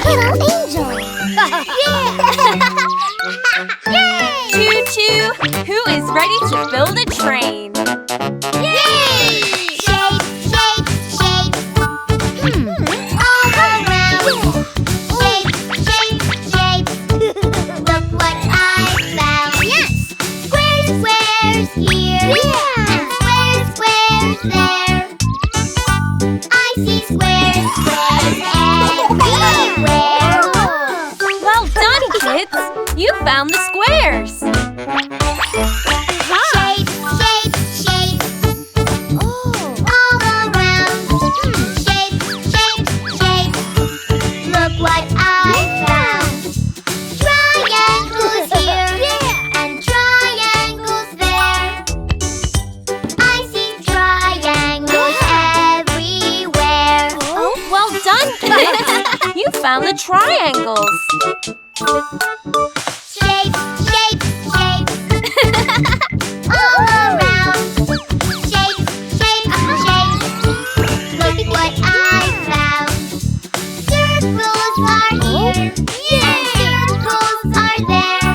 Little angel. Yay! Choo-choo! Who is ready to build a train? Yay! Shape, shape, shape. All around. Shape, shape, shape. Look what I found. Yes! Squares, squares here. And squares, squares there. I see squares, squares everywhere. Well done, kids! You found the squares! Shape, shape, shape. All around. Shape, shape, shape. Look what I found. Triangles here and triangles there. I see triangles everywhere. Oh, well done, kids! You found the triangles! Shape, shape, shape. All around. Shape, shape, shape. Look what I found. Circles are here. And circles are there.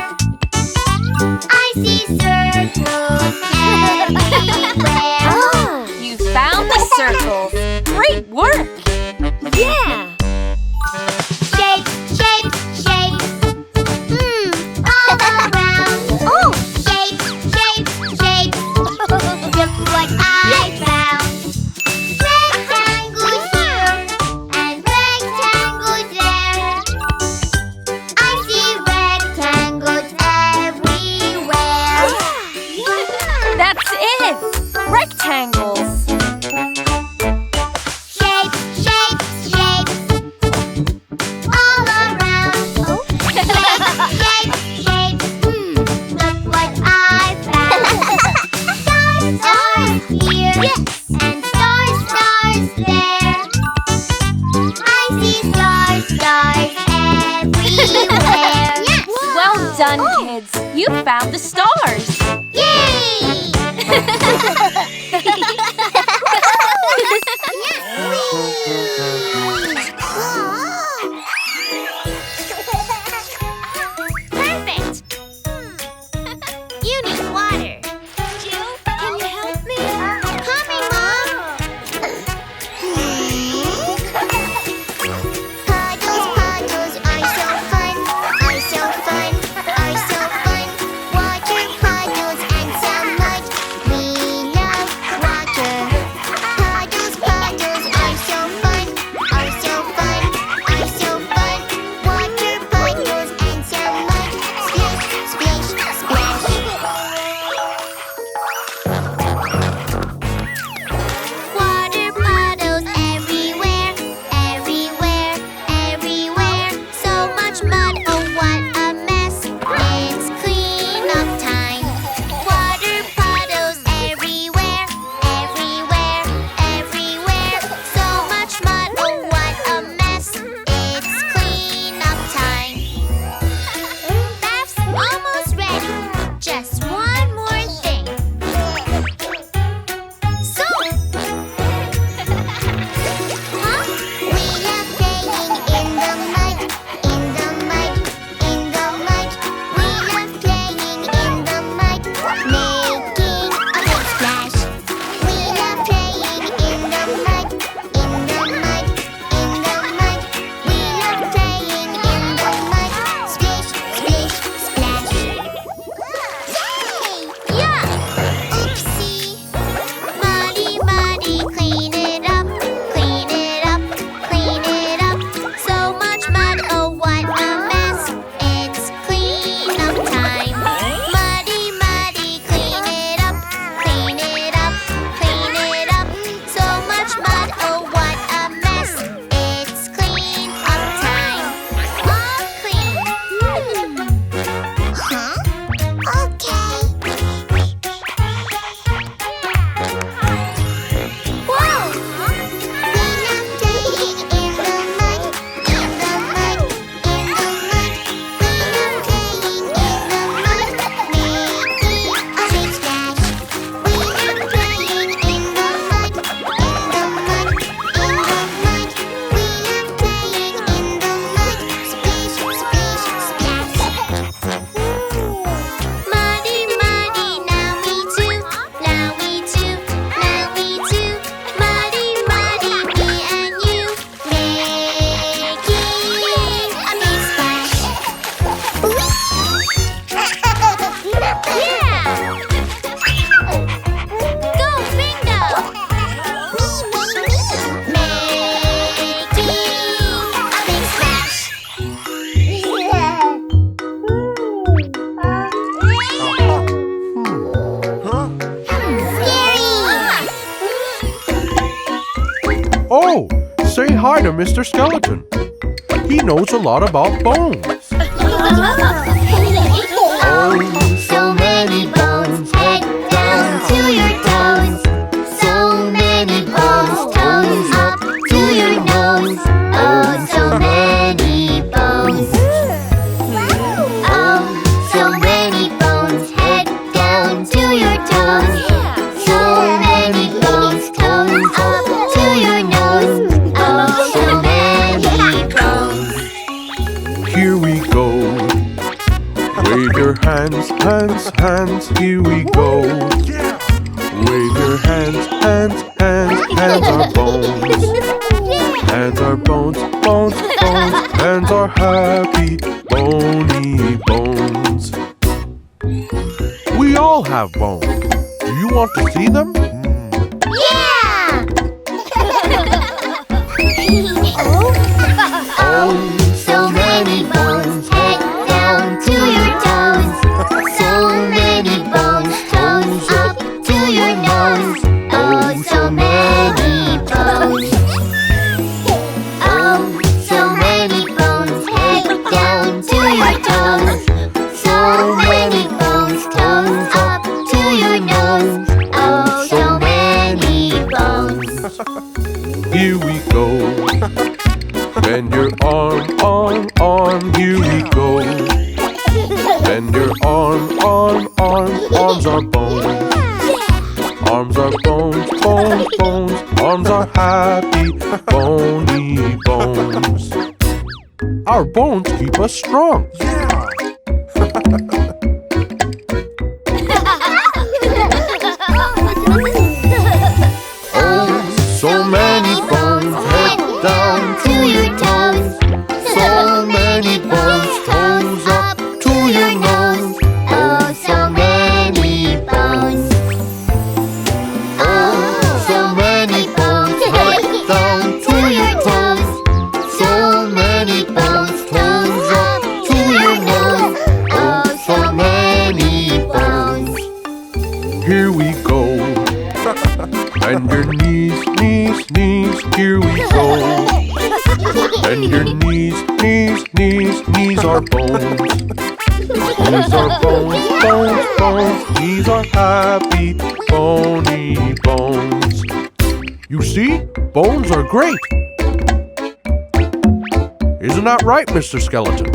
I see circles everywhere. You found the circles! Great work! Yeah! Shape, shape, shape. All around. Shape, shape, shape. Look what I found. Rectangles here and rectangles there. I see rectangles everywhere. That's it! Rectangles! Shape, shape, shape. All around. Shape, shape. Look what I found. Stars, stars here. And stars, stars there. I see stars, stars everywhere. Well done, kids! You found the stars! Yay! Perfect! You need water. Jill, can you help me? Coming, Mom! Puddles, puddles are so fun, are so fun, are so fun. Water puddles and so much. We love water. Puddles, puddles are so fun, are so fun, Say hi to Mr. Skeleton. He knows a lot about bones. Oh, so many bones, head down to your toes. So many bones, toes up to your nose. Oh, so many bones. Oh, so many bones, head down to your toes. So many bones, toes up to your nose. Oh, so many bones. Here we go. Wave your hands, hands, hands. Here we go. Wave your hands, hands, hands. Hands are bones. Hands are bones, bones, bones. Hands are happy, bony bones. We all have bones. Do you want to see them? Yeah! Oh, so many bones, head down to your toes. So many bones, toes up to your nose. Oh, so many bones. Oh, so many bones, head down to your toes. So many bones, toes up to your nose. Oh, so many bones. Here we go. Bend your arm, arm, arm. Here we go. Bend your arm, arm, arm. Arms are bones. Arms are bones, bones, bones. Arms are happy, bony bones. Our bones keep us strong. Oh, So many bones, head down to your toes. So many bones, toes up to your nose. Oh, so many bones. Oh, so many bones, head down to your toes. So many bones, toes up to your nose. Oh, so many bones. Here we go. And your knees, knees, knees. Here we go. And your knees, knees, knees. Knees are bones. Knees are bones, bones, bones. Knees are happy, bony bones. You see, bones are great. Isn't that right, Mr. Skeleton?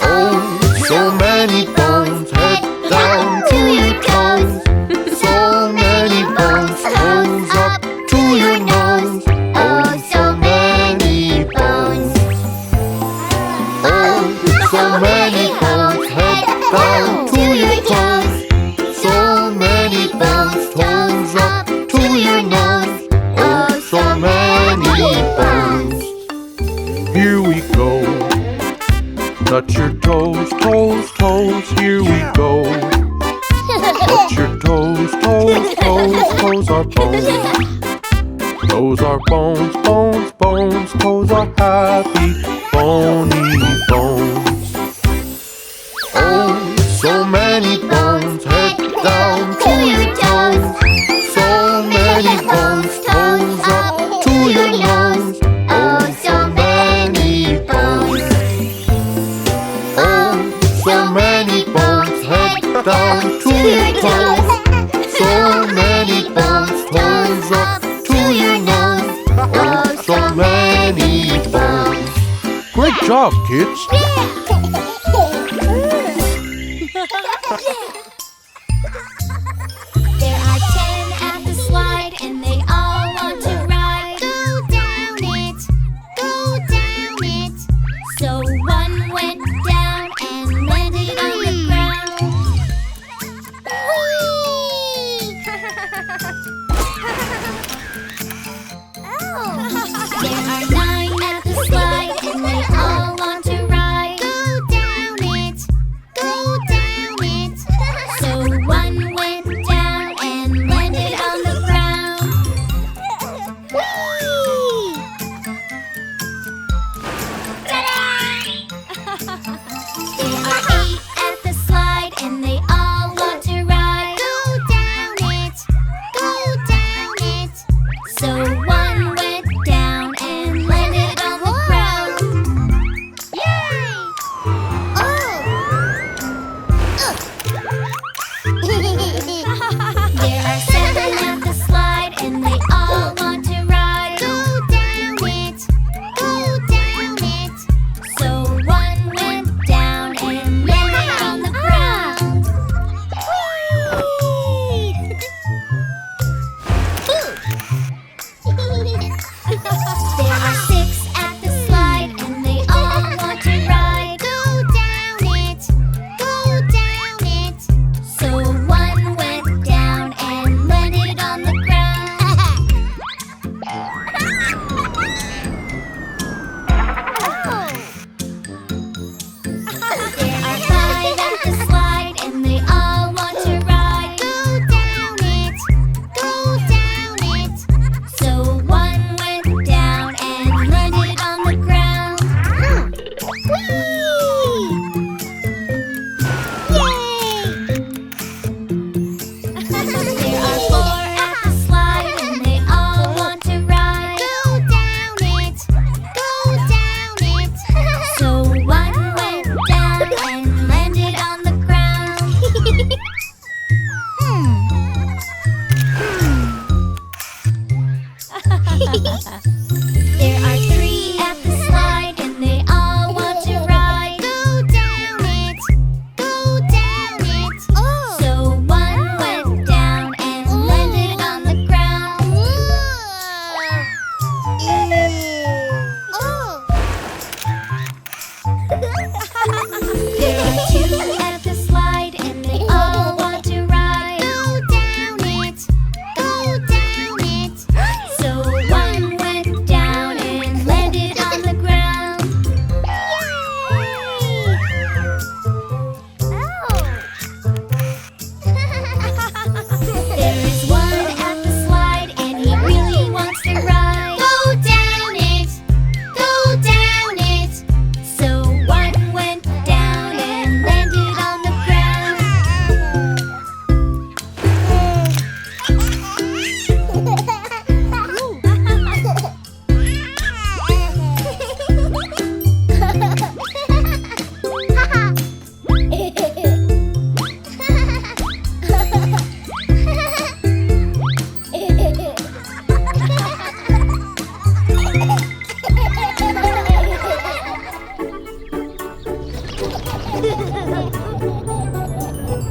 Oh, So many bones, head down to your toes. So many bones, toes up to your nose. Oh, so many bones. Oh, so many bones, head down to your toes. So many bones, toes up to your nose. Oh, so many bones. Here we go. Touch your toes, toes, toes. Here we go. Touch your toes, toes, toes. Toes are bones. Toes are bones, bones, bones. Toes are happy, bony bones. Oh, so many bones, head down To your toes. So many bones, toes up to your nose. Oh, so many bones. Oh, so many bones, head down to your toes. So many bones, toes up to your nose. Oh, so many bones. Great job, kids. There are 10 at the slide, and they all want to ride. Go down it, go down it. So one went down and landed on the ground. Whee! There are 9 at the slide, and they all want to ride. Go So one went down and landed on the ground. Yay! There are 7 at the slide and they all want to ride. Go down it, go down it. So one went down and landed on the ground. There are 6 at the slide and they all want to ride. Go down it, go down it. So one went down and landed on the ground. There are 5 at the slide and they all want to ride. Go down it, go down it. So one went down and landed on the ground. There are 4 at the slide and they all want to ride. Go down it, go down it. So one went down and landed on the ground. There are 3 at the slide and they all want to ride. Go down it, go down it. So one went down and landed on the ground. There are 2 at the slide and they all want to ride. Go down it, go down it. So one went down and landed on the ground. There is 1 at the slide and he really wants to ride. Go down it, go down it. So one went down and landed on the ground.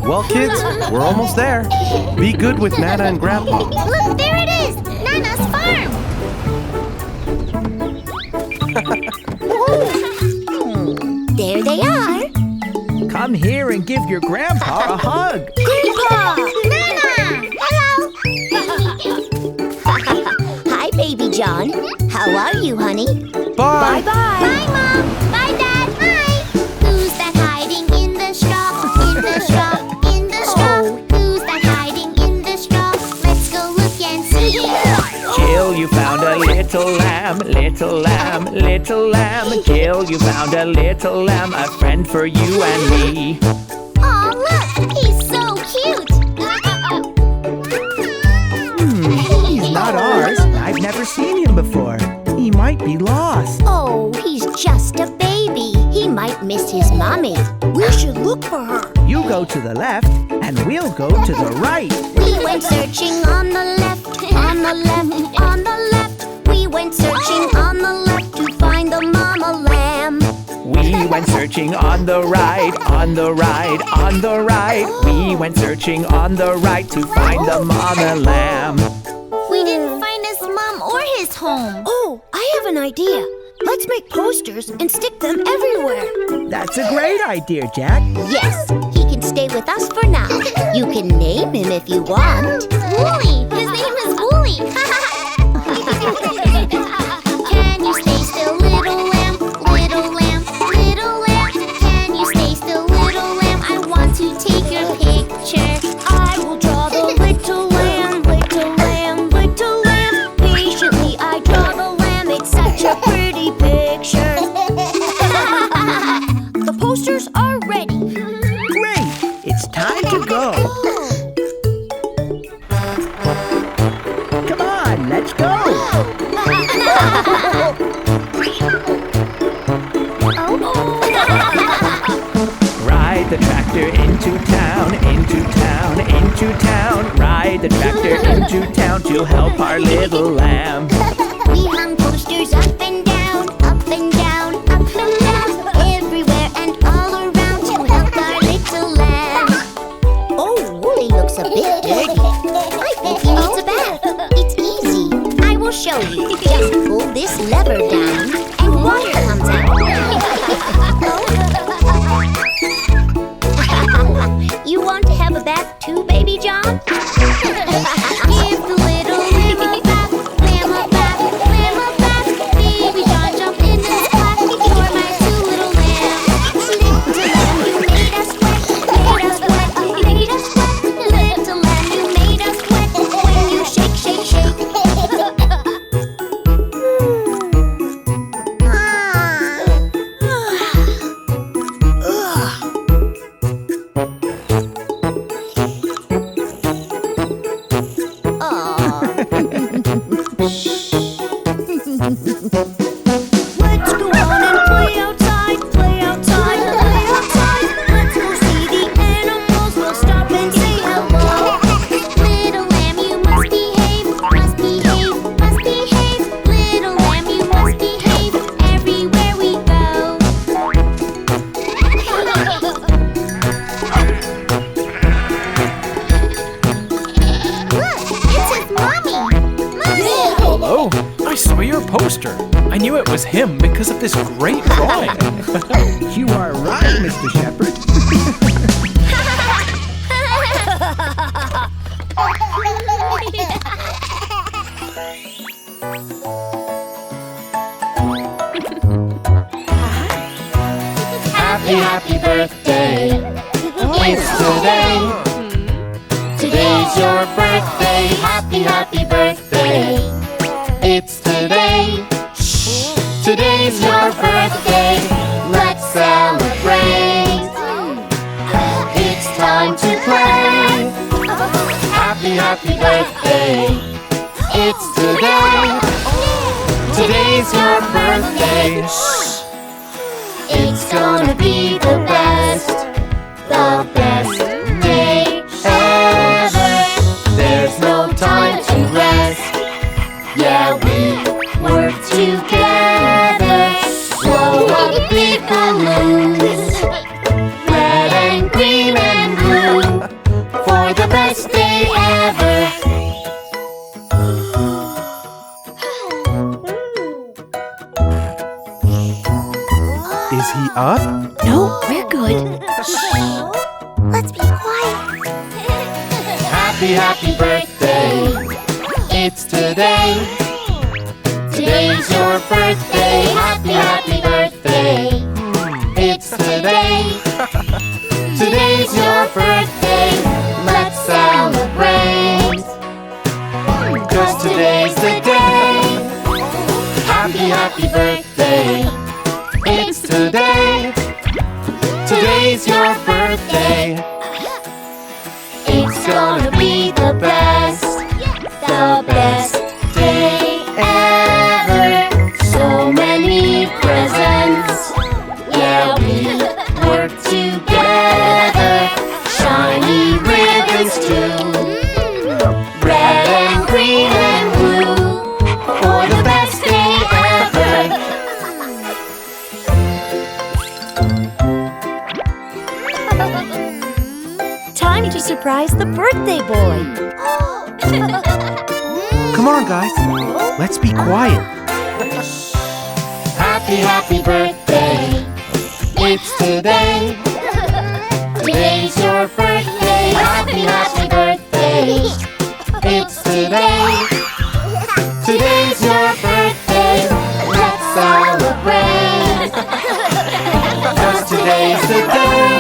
Well, kids, we're almost there. Be good with Nana and Grandpa. Look, there it is! Nana's farm! There they are! Come here and give your grandpa a hug. Grandpa! Nana! Hello! Hi, Baby John. How are you, honey? Bye. Bye, Mom! Bye, Dad! Hi! Who's that hiding in the straw? In the straw, in the straw. Who's that hiding in the straw? Let's go look and see. Jill, you found a little lamb, little lamb, little lamb. Jill, you found a little lamb, a friend for you and me. Aw, look! He's so cute! He's not ours. I've never seen him before. He might be lost. Oh, he's just a baby. He might miss his mommy. We should look for her. You go to the left, and we'll go to the right. We went searching on the left, on the left, on the left. We went searching on the left to find the mama lamb. We went searching on the right, on the right, on the right. We went searching on the right to find the mama lamb. We didn't find his mom or his home. Oh, I have an idea. Let's make posters and stick them everywhere. That's a great idea, Jack. Yes, he can stay with us for now. You can name him if you want. Wooly! His name is Wooly! Can you stay still, little lamb? Little lamb, little lamb. Can you stay still, little lamb? I want to take your picture. I will draw the little lamb, little lamb, little lamb. Patiently I draw the lamb. It's such a pretty picture. The posters are ready. Great! It's time to go. Come on, let's go. the tractor into town to help our little lamb. We hung posters up and down, up and down, up and down, everywhere and all around to help our little lamb. Oh, he looks a bit dirty. I think he needs a bath. It's easy. I will show you. Just pull this lever down and water comes out. You want to have a bath too, baby John? Give the little lamb a bath, lamb a bath, lamb a bath. Baby John jumped in this bath. You're my two little lambs. Little lamb, you made us wet, made us wet, made us wet. Little lamb, you made us wet when you shake, shake, shake. Let's go on and play outside, play outside, play outside. Let's go see the animals. We'll stop and say hello. Little lamb, you must behave, must behave, must behave. Little lamb, you must behave everywhere we go. Look, it's his mommy. Mommy! Hello. I saw your poster. I knew it was him because of this great drawing. You are right, Mr. Shepherd. Happy, happy birthday. It's today. Today's your birthday. Happy, happy birthday. It's today. Today's your birthday. Let's celebrate. It's time to play. Happy, happy birthday. It's today. Today's your birthday. It's gonna be the best day ever. There's no time to rest. Yeah, we work together. Blow up big balloons, red and green and blue, for the best day ever. Is he up? No, we're good. Let's be quiet. Happy, happy birthday. It's today. Today's your birthday. Happy, happy birthday. It's today. Today's your birthday. Let's celebrate. 'Cause today's the day. Happy, happy birthday. It's today. Today's your birthday. It's gonna be the best day ever. So many presents. Yeah, we work together. Shiny ribbons too. Red and green and blue, for the best day ever. Time to surprise the birthday boy. Come on, guys. Let's be quiet. Happy, happy birthday. It's today. Today's your birthday. Happy, happy birthday. It's today. Today's your birthday. Let's celebrate. 'Cause today's the day.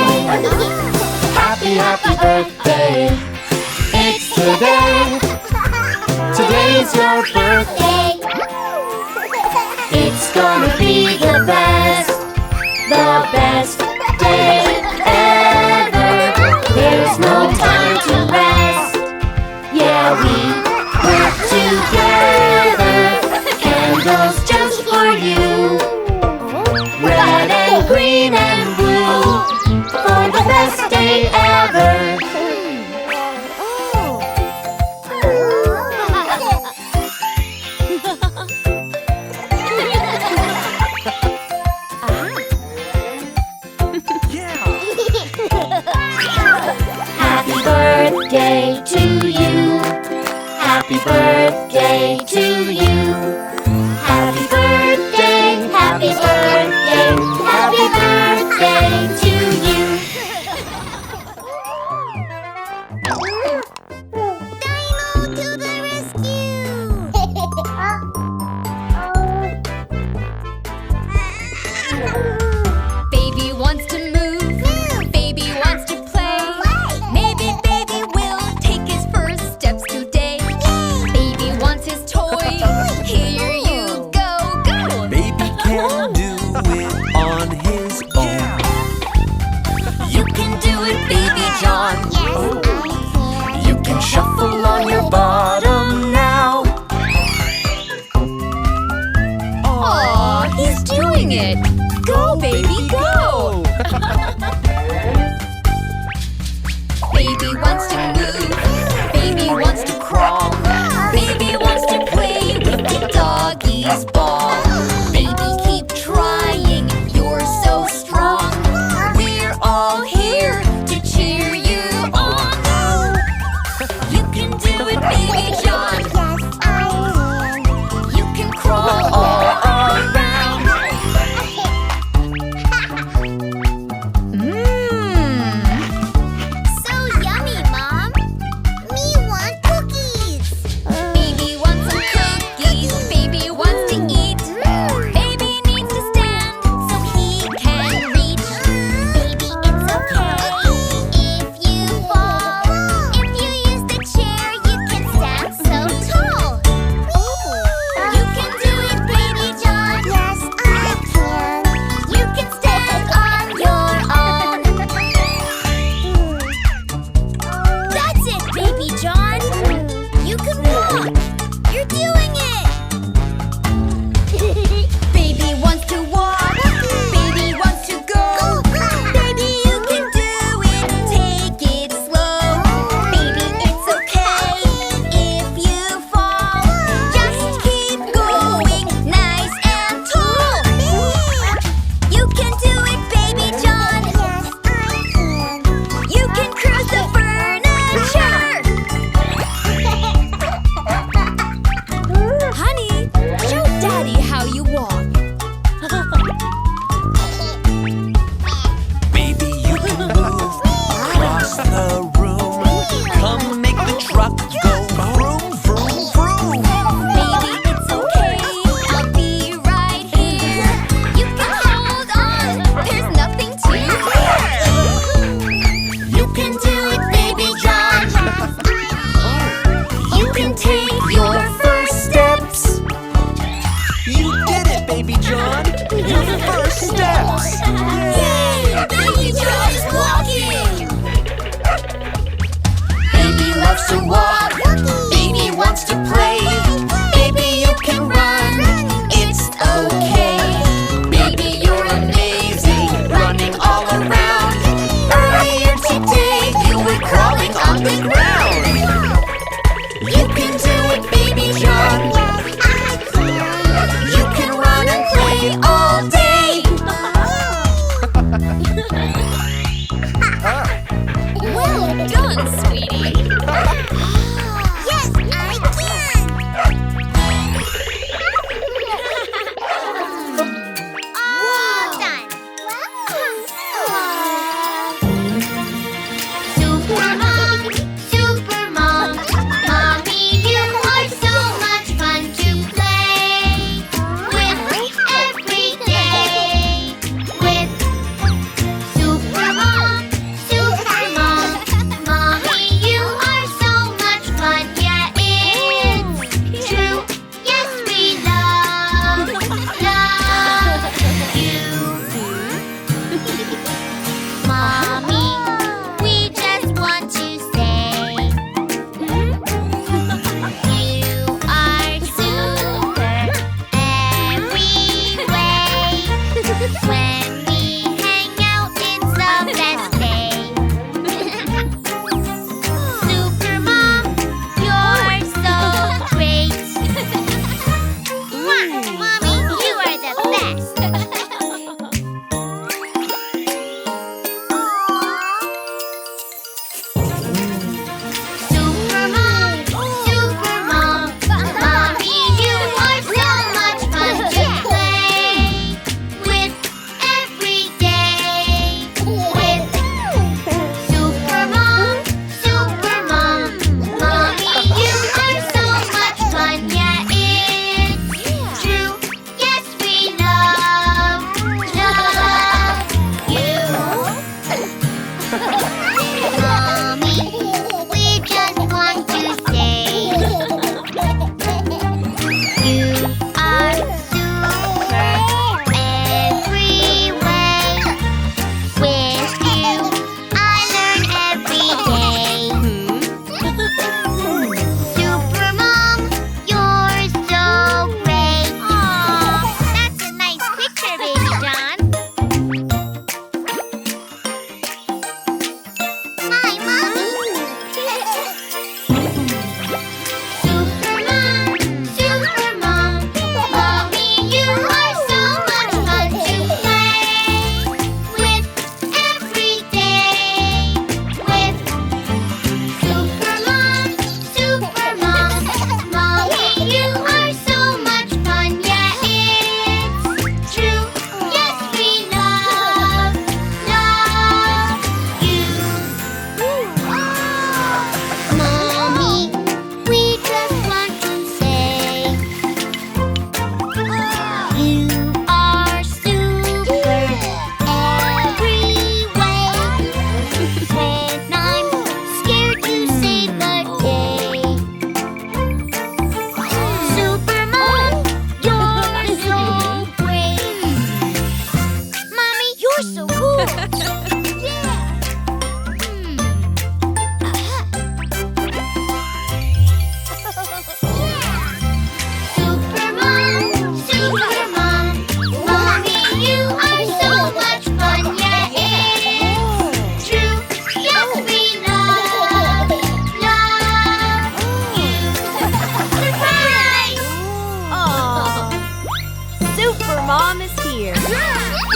Happy, happy birthday. It's today. Today's your birthday. It's gonna be the best day ever. There's no time to rest. Yeah, we work together. Candles just for you. Red and green and blue, for the best day ever. Happy birthday to you. Happy birthday to you. Happy birthday, happy birthday, happy birthday to you. Dino to the rescue! Baby wants to move. Baby wants to play. Maybe baby will take his first steps today. Baby wants his toy. Here you go, go. Baby can do it on his own. You can do it, Baby John. You can shuffle on your bottom now. Aw, he's doing it. Go, baby, go. Baby wants to move. Baby wants to crawl. Baby wants to play with the doggy's ball. Baby, keep trying. You're so strong. We're all here to cheer you on. You can do it, Baby John. Yes, I will. You can crawl all around. So yummy, Mom. Me want cookies. Baby wants some cookies. Baby wants to eat.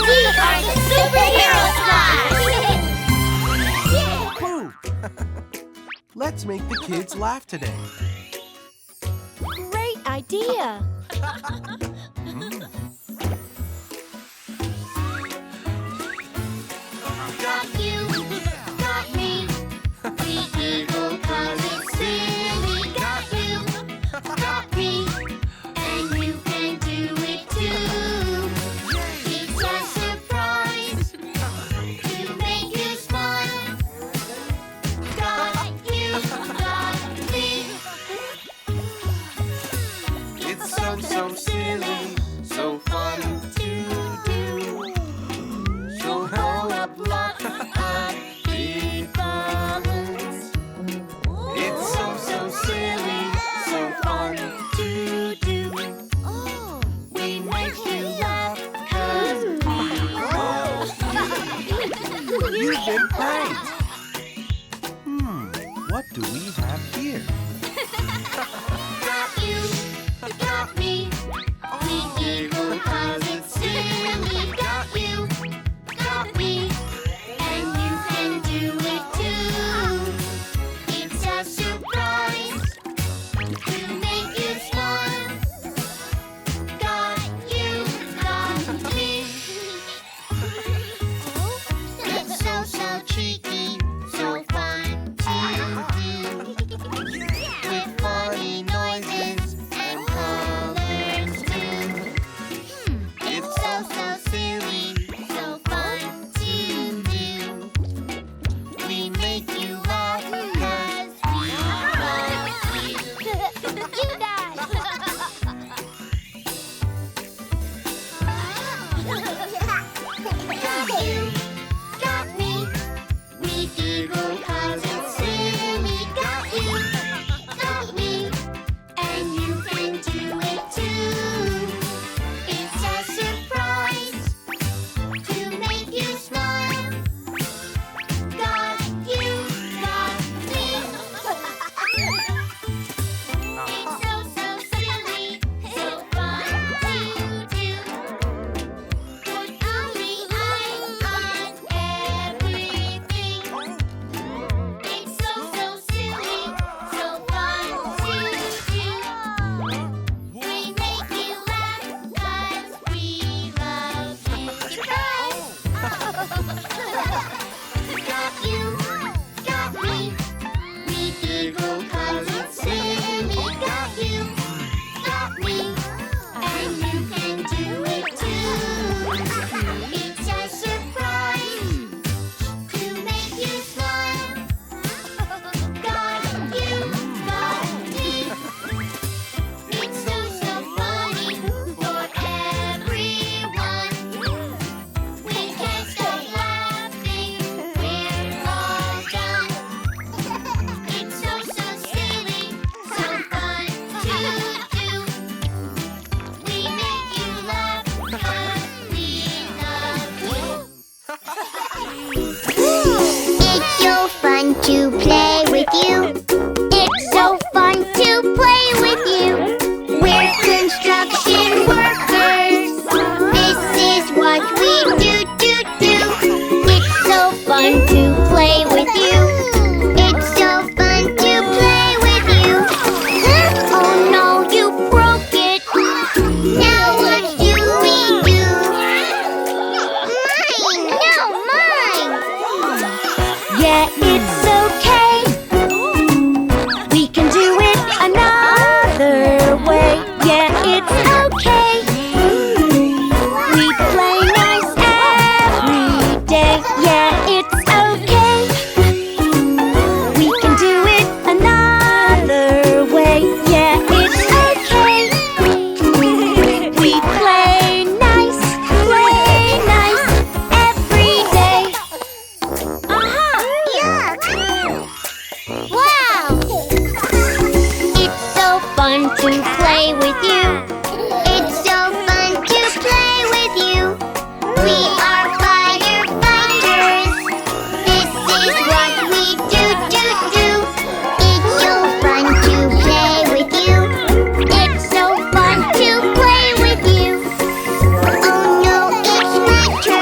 We are the Superhero Squad! Woo! Let's make the kids laugh today. Great idea! Got you, got me. We giggle 'cause it's silly. Got you, got me. And you can do it too. It's a surprise to make you smile. Got you, got me. It's so silly, so fun to do. So roll up lots of big balloons. It's so silly, so fun to do. We make you laugh 'cause we love You've been pranked. What do we have here? Got you, got me. We giggle 'cause it's silly. Got you, got me. And you can do it too. It's a surprise to make you smile. Got you, got me. It's so cheeky, so fun to do. With funny noises and colors too. It's so silly, so fun to do. We make you laugh 'cause we love you. You guys! Got you, got me. We giggle 'cause it's silly. Got you, got me. And you can do it too. It's a surprise to make you smile. Got you, got me. It's so silly, so fun to do. Put only eyes on everything. It's so silly, so fun to do. We make you laugh 'cause we love you. Surprise! Got you, got me. We giggle 'cause it's silly. Got you, got me. And you can do it too. It's a surprise to make you smile. Got you, got me. It's so funny for everyone. We can't stop laughing, we're all done. It's so silly, so fun to do. We make you laugh 'cause we love you. It's so fun to play with you. It's so fun to play with you. We're construction workers. This is what we do. It's so fun to play with you. It's so fun to play with you. Oh no, you broke it. Now what do we do? Mine! No, mine! Yeah, it's okay. We can do it another way. Yeah, it's okay. We play nice every day. Yeah, it's okay. We can do it another way. Yeah, it's okay. We play nice every day. Yuck! Wow! It's so fun to play with you. It's so fun to play with you. We are firefighters. This is what we do. It's so fun to play with you. It's so fun to play with you. Oh no, it's my turn.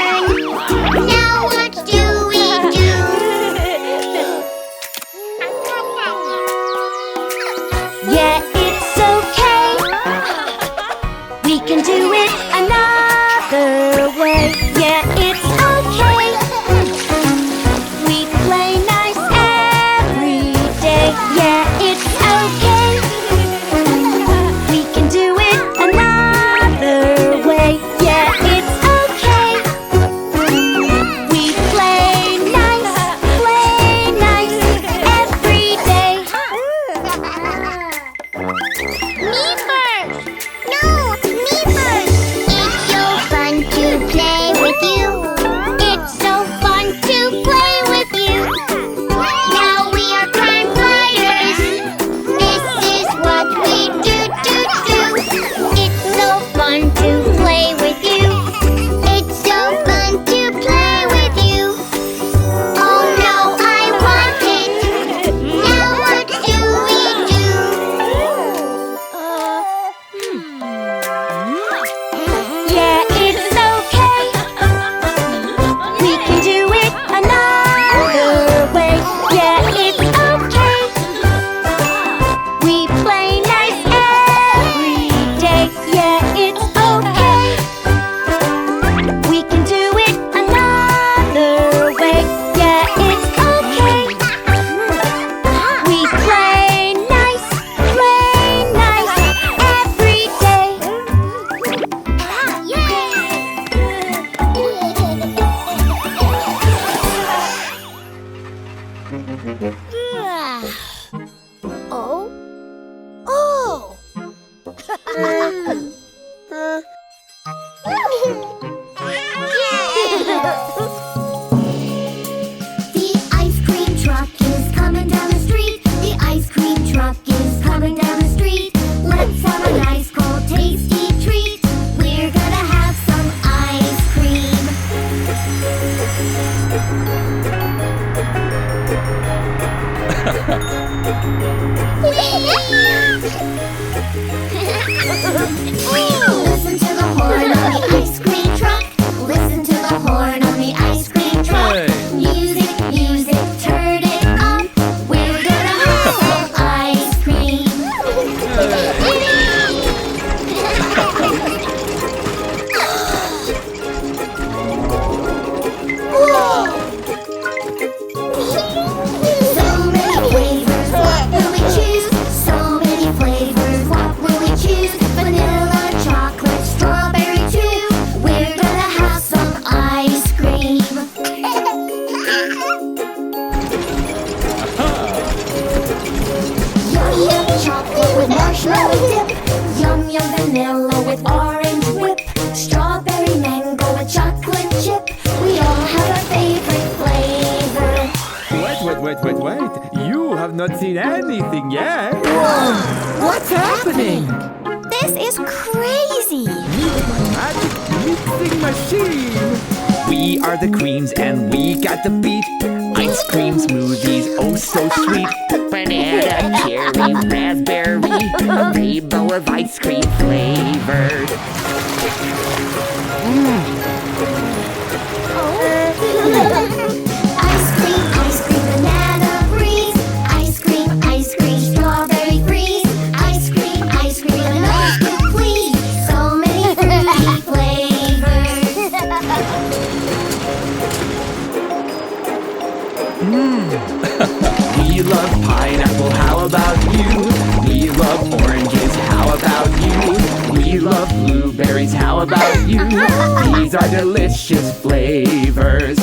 The ice cream truck is coming down the street. The ice cream truck is coming down the street. Let's have a nice cold tasty treat. We're gonna have some ice cream. Listen to the horn on the ice cream truck. Listen to the horn on the ice cream truck. Music, music, turn it up. We're gonna have some ice cream. So many flavors, what will we choose? So many flavors, what will we choose? Vanilla, chocolate, strawberry too. We're gonna have some ice cream. Yum yum chocolate with marshmallow dip. Yum yum vanilla with orange whip. Strawberry mango with chocolate chip. We all have a favorite flavor. Wait. You have not seen anything yet. What's happening? This is crazy. Magic mixing machine. We are the creams and we got the beat. Ice cream smoothies, oh so sweet. Banana, cherry, raspberry, a rainbow of ice cream flavors. Ice cream, banana breeze. Ice cream, strawberry freeze. Ice cream, another scoop please. So many fruity flavors. We love pineapple, how about you? We love oranges, how about you? We love blueberries, how about you? These are delicious flavors.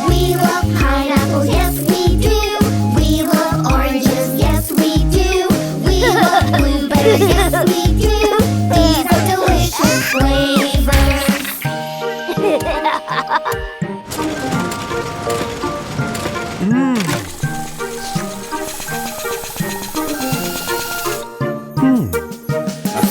We love pineapples, yes we do. We love oranges, yes we do. We love blueberries, yes we do. These are delicious flavors.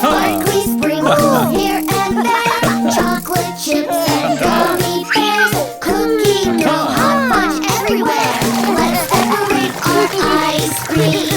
Sparkly sprinkles here and there. Chocolate chips and gummy bears. Cookie dough, hot fudge everywhere. Let's decorate our ice cream.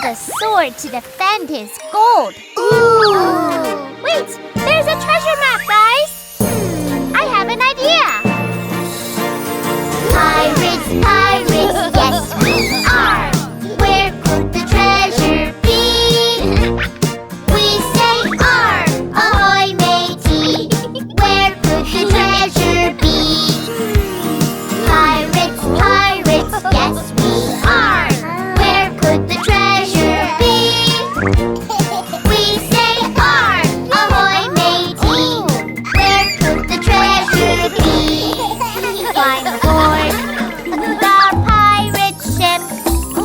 a sword to defend his gold. Ooh! Wait, there's a treasure map, guys! I have an idea! Pirates, pirates, yes we are! Where could the treasure be? We say R, ahoy matey! Where could the treasure be? Pirates, pirates, yes we are! Where could the treasure be? We say R, ahoy matey! Where could the treasure be? Climb aboard the pirate ship.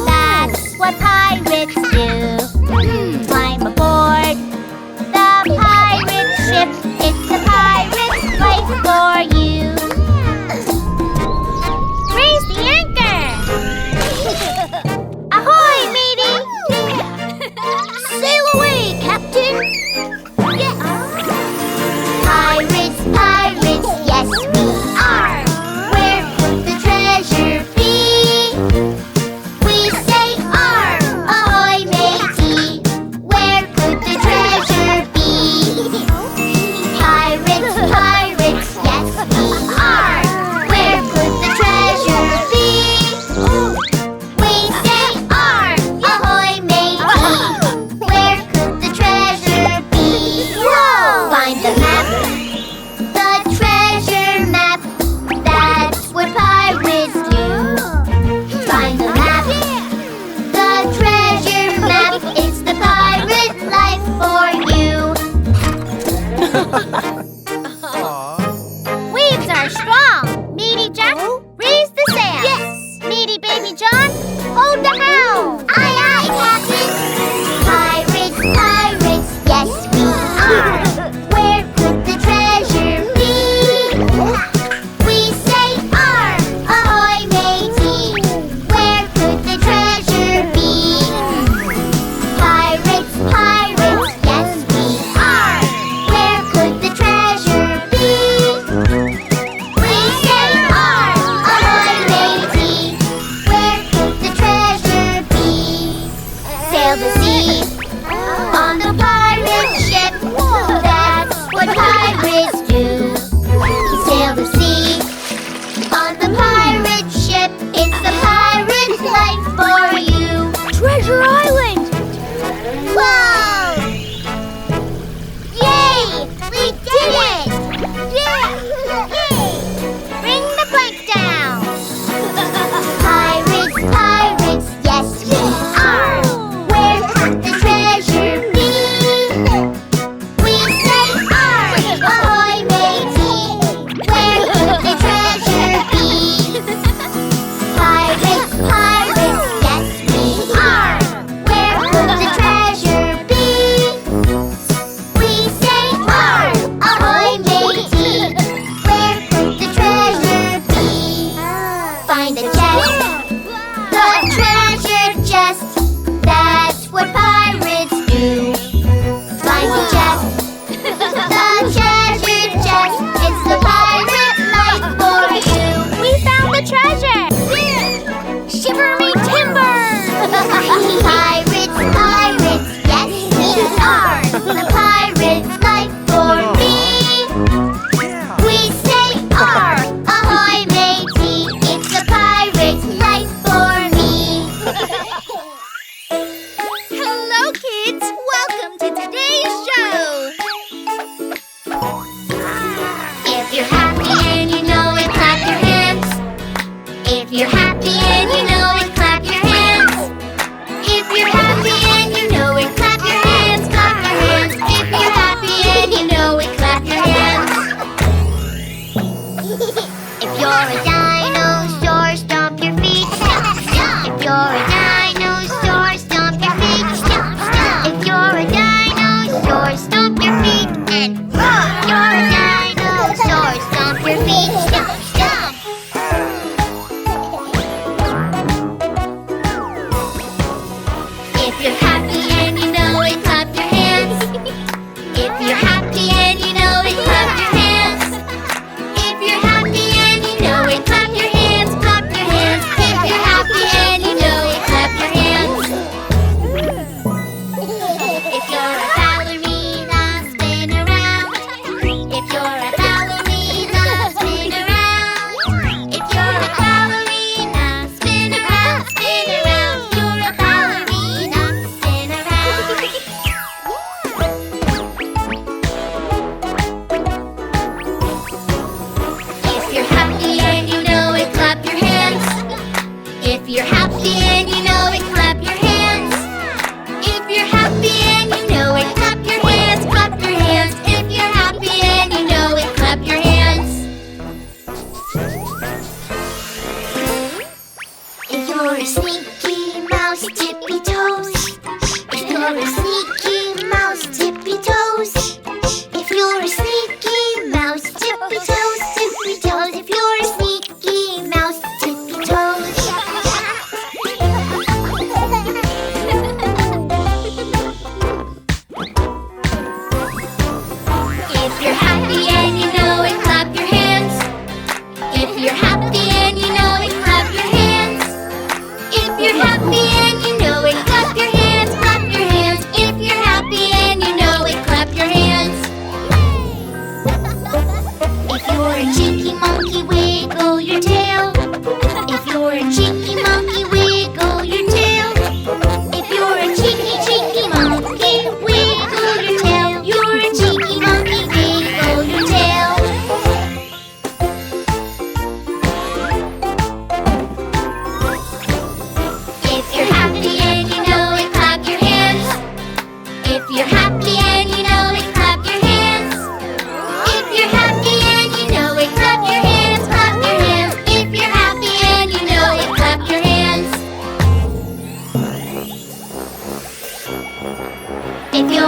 That's what pirates do. Climb aboard the pirate ship. It's the pirate's life for you. Raise the anchor! Ahoy, matey! Sail away, Captain! Pirates, pirates, yes we are! Where could the treasure be? We say R, ahoy matey! Where could the treasure be? Pirates, pirates, yes we are! Where could the treasure be? We say R, ahoy matey! Where could the treasure be? Whoa! Find the map, the treasure map. That's what pirates do. Find the map, the treasure map. It's the pirate life for you. Waves are strong. Meaty Jack, raise the sail. Yes. Meaty Baby John, hold the helm. Aye, aye, Captain. Pirates, pirates, yes we are. Where could the treasure be? We say R, ahoy matey! Where could the treasure be? Pirates, pirates, yes we are! Where could the treasure be? We say R, ahoy matey! Where could the treasure be? Sail the seas on the pirate ship. That's what pirates do. Sail the sea on the pirate ship. It's the pirate's life for you. Treasure Island! Whoa! Yay! We did it! Yeah! Yay! Bring the plank down. Pirates, pirates, yes we are. Where could the treasure be? We say R, ahoy matey! Where could the treasure be? Pirates, pirates, yes we are. Where could the treasure be? We say R, ahoy matey! Where could the treasure be? Find the chest, the treasure chest. That's what pirates do. Find the chest, the treasure chest. It's the pirate life for you. We found the treasure. Shiver me timbers. Pirates, pirates, yes we are. The pirate's life for me. We say R, ahoy matey! It's the pirate's life for me. Hello, kids! Welcome to today's show. If you're happy and you know it, clap your hands. If you're happy and you know it, clap your hands. If you're happy and you know it, clap your hands, clap your hands. If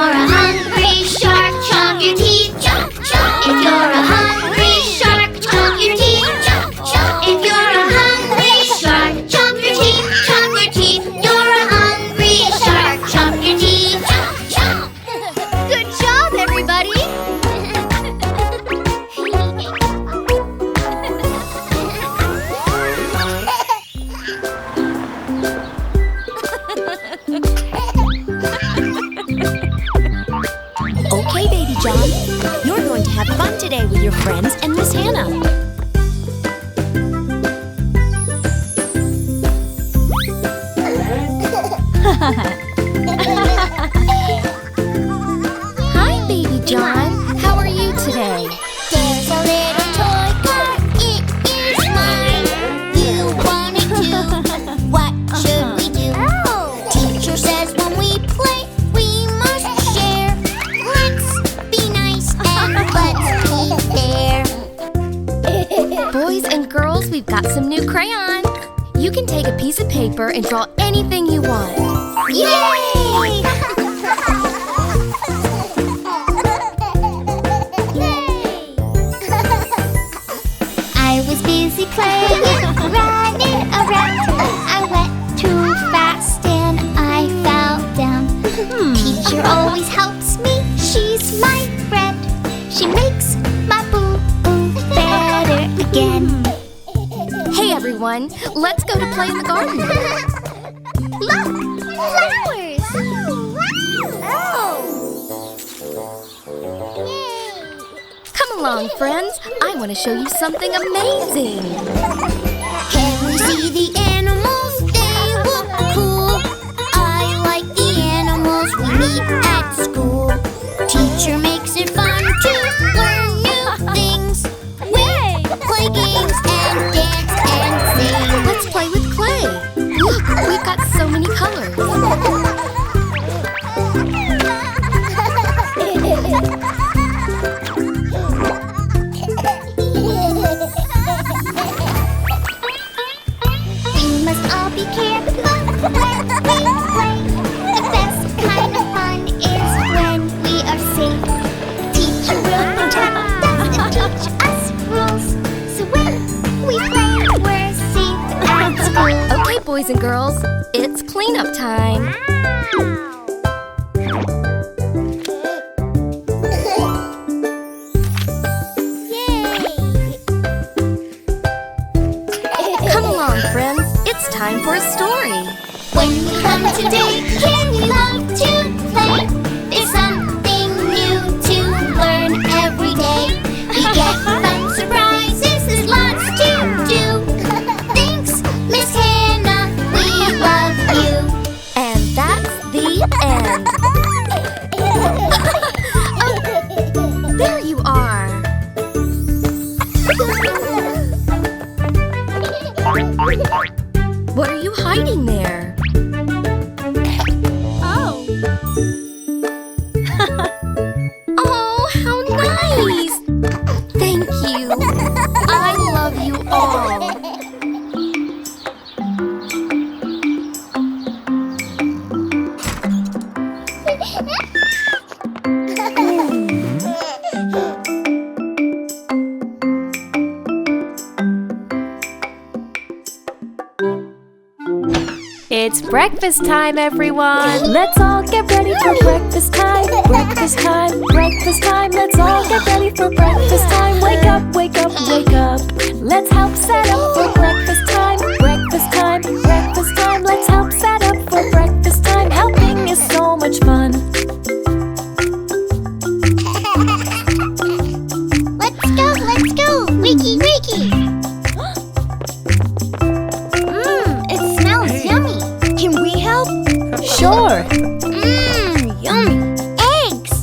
you're a hungry shark, chomp your teeth, chomp, chomp. If you're a hungry shark, chomp your teeth, chomp, chomp. If you're a hungry shark, chomp your teeth, chomp your teeth. You're a hungry shark, chomp your teeth, chomp, chomp. Good job, everybody! Okay, Baby John, you're going to have fun today with your friends and Miss Hannah. Hi, Baby John. How are you today? There's a little toy car, it is mine. You want it too? What should we do? Teacher says when we play, we must share. Let's be nice and let's be fair. Boys and girls, we've got some new crayons. You can take a piece of paper and draw anything you want. Yay! I was busy playing, running around. I went too fast and I fell down. Teacher always helps me, she's my friend. She makes my boo-boo better again. Hey, everyone, let's go to play in the garden. Look, flowers! Come along, friends. I want to show you something amazing. Can we see the animals? They look cool. I like the animals we meet at school. Teacher makes it fun to learn new things. We play games and dance and sing. Let's play with clay. Look, we've got so many colors. We must all be careful when we play. The best kind of fun is when we are safe. Teacher will protect us and teach us rules. So when we play, we're safe at school. Okay, boys and girls, it's cleanup time. Come along, friends. It's time for a story. When we come today, can we love to play? There's something new to learn every day. We get fun surprises, there's lots to do. Thanks, Miss Hannah, we love you. And that's the end. Oh, there you are. What are you hiding there? Oh. Oh, how nice! Thank you. I love you all. It's breakfast time, everyone. Let's all get ready for breakfast time. Breakfast time, breakfast time. Let's all get ready for breakfast time. Wake up, wake up, wake up. Let's help set up for breakfast time. Breakfast time, breakfast time. Let's help set up for breakfast time. Helping is so much fun. Let's go, Wiki, Wiki. It smells yummy. Can we help? Sure. Yummy. Eggs.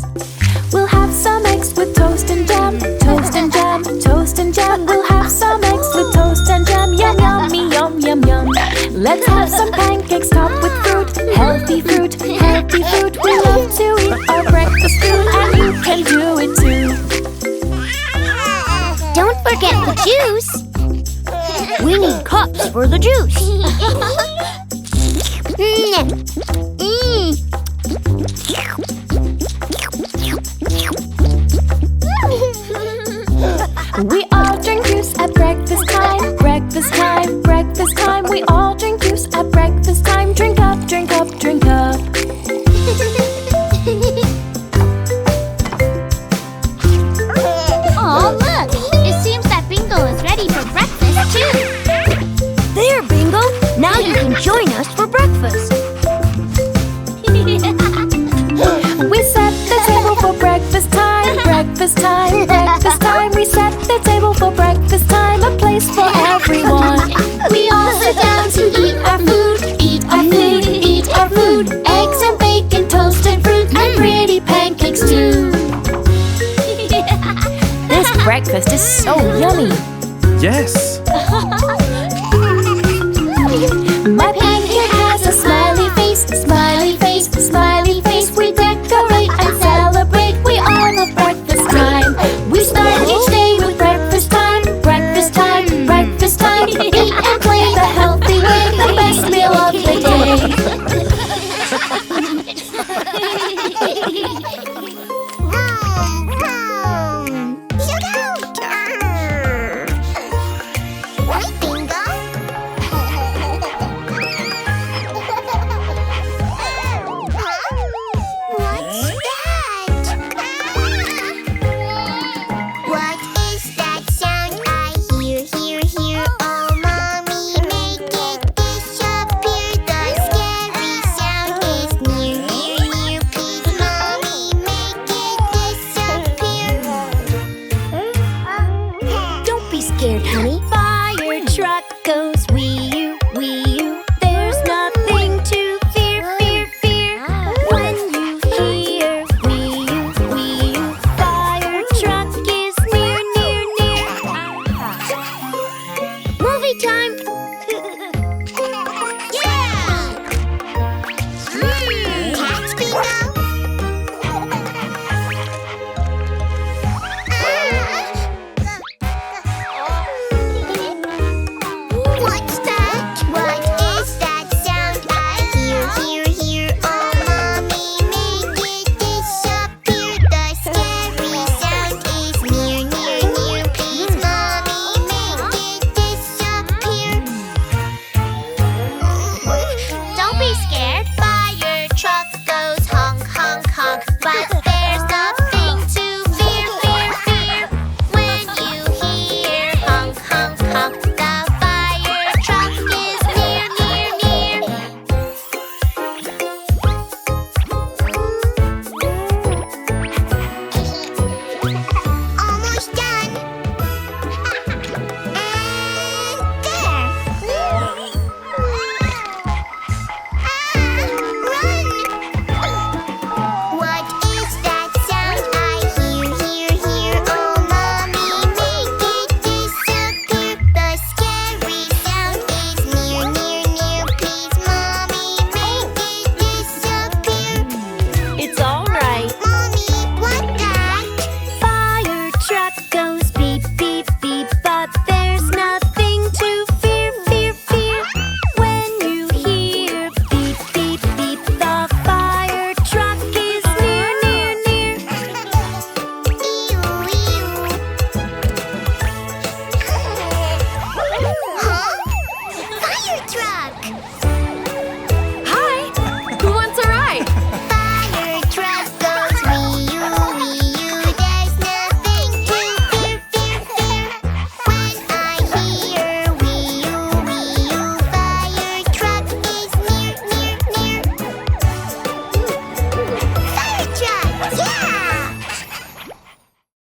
We'll have some eggs with toast and jam. Toast and jam, toast and jam. We'll have some eggs with toast and jam. Yum, yummy, yum, yum, yum. Let's have some pancakes topped with fruit. Healthy fruit, healthy fruit. We love to eat our breakfast food, and you can do it too. Don't forget the juice. We need cups for the juice. breakfast time, breakfast time. We set the table for breakfast time, a place for everyone. We all sit down to eat our food, eat our food, eat our food. Eggs and bacon, toast and fruit, and pretty pancakes too. This breakfast is so yummy. Yes. My pancake has a smiley face, smiley face, smiley face. We decorate and celebrate. We all love breakfast time. We start each day with breakfast time, breakfast time, breakfast time. Eat and play the healthy way, the best meal of the day. Don't be scared, honey.